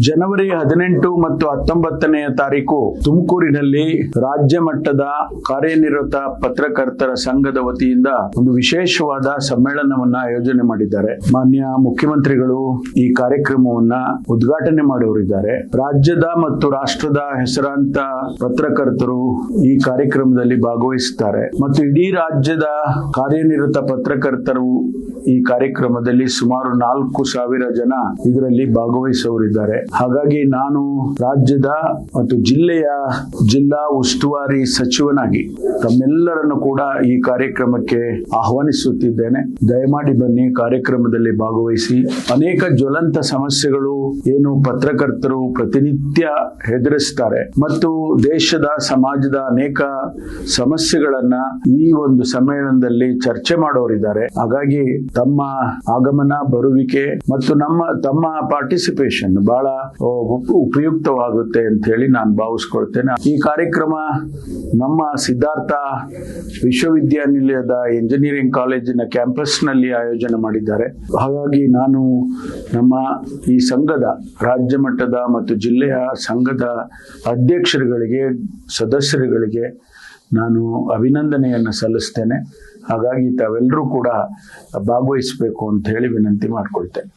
ಜನವರಿ 18 ಮತ್ತು 19ನೇ ತಾರೀಕು ತುಮಕೂರಿನಲ್ಲಿ ರಾಜ್ಯ ಮಟ್ಟದ ಕಾರ್ಯನಿರತ ಪತ್ರಕರ್ತರ ಸಂಘದ ವತಿಯಿಂದ ಒಂದು ವಿಶೇಷವಾದ ಸಮ್ಮೇಳನವನ್ನ ಆಯೋಜನೆ ಮಾಡಿದ್ದಾರೆ. ಮಾನ್ಯ ಮುಖ್ಯಮಂತ್ರಿಗಳು ಈ ಕಾರ್ಯಕ್ರಮವನ್ನ ಉದ್ಘಾಟನೆ ಮಾಡುವರಿದ್ದಾರೆ. ರಾಜ್ಯದ ಮತ್ತು ರಾಷ್ಟ್ರದ ಹೆಸರಾಂತ ಪತ್ರಕರ್ತರು ಈ ಕಾರ್ಯಕ್ರಮದಲ್ಲಿ ಭಾಗವಹಿಸುತ್ತಾರೆ ಮತ್ತು ಇಡೀ ರಾಜ್ಯದ ಕಾರ್ಯನಿರತ ಪತ್ರಕರ್ತರು ಈ ಕಾರ್ಯಕ್ರಮದಲ್ಲಿ ಸುಮಾರು 4,000 ಜನ ಇದರಲ್ಲಿ ಭಾಗವಹಿಸುವರಿದ್ದಾರೆ. ಹಾಗಾಗಿ ನಾನು ರಾಜ್ಯದ ಮತ್ತು ಜಿಲ್ಲಾ ಉಸ್ತುವಾರಿ ಸಚಿವನಾಗಿ ತಮ್ಮೆಲ್ಲರನ್ನು ಕೂಡ ಈ ಕಾರ್ಯಕ್ರಮಕ್ಕೆ ಆಹ್ವಾನಿಸುತ್ತಿದ್ದೇನೆ. ದಯಮಾಡಿ ಬನ್ನಿ, ಕಾರ್ಯಕ್ರಮದಲ್ಲಿ ಭಾಗವಹಿಸಿ. ಅನೇಕ ಜ್ವಲಂತ ಸಮಸ್ಯೆಗಳು ಏನು ಪತ್ರಕರ್ತರು ಪ್ರತಿನಿತ್ಯ ಎದುರಿಸ್ತಾರೆ ಮತ್ತು ದೇಶದ ಸಮಾಜದ ಅನೇಕ ಸಮಸ್ಯೆಗಳನ್ನ ಈ ಒಂದು ಸಮ್ಮೇಳನದಲ್ಲಿ ಚರ್ಚೆ ಮಾಡೋರಿದ್ದಾರೆ. ಹಾಗಾಗಿ ತಮ್ಮ ಆಗಮನ, ಬರುವಿಕೆ ಮತ್ತು ತಮ್ಮ ಪಾರ್ಟಿಸಿಪೇಷನ್ ಬಹಳ ಉಪಯುಕ್ತವಾಗುತ್ತೆ ಅಂತ ಹೇಳಿ ನಾನು ಭಾವಿಸ್ಕೊಳ್ತೇನೆ. ಈ ಕಾರ್ಯಕ್ರಮ ನಮ್ಮ ಸಿದ್ಧಾರ್ಥ ವಿಶ್ವವಿದ್ಯಾನಿಲಯದ ಇಂಜಿನಿಯರಿಂಗ್ ಕಾಲೇಜಿನ ಕ್ಯಾಂಪಸ್ ನಲ್ಲಿ ಆಯೋಜನೆ ಮಾಡಿದ್ದಾರೆ. ಹಾಗಾಗಿ ನಾನು ನಮ್ಮ ಈ ಸಂಘದ ರಾಜ್ಯ ಮಟ್ಟದ ಮತ್ತು ಜಿಲ್ಲೆಯ ಸಂಘದ ಅಧ್ಯಕ್ಷರುಗಳಿಗೆ, ಸದಸ್ಯರುಗಳಿಗೆ ನಾನು ಅಭಿನಂದನೆಯನ್ನು ಸಲ್ಲಿಸ್ತೇನೆ. ಹಾಗಾಗಿ ತಾವೆಲ್ಲರೂ ಕೂಡ ಭಾಗವಹಿಸಬೇಕು ಅಂತ ಹೇಳಿ ವಿನಂತಿ ಮಾಡ್ಕೊಳ್ತೇನೆ.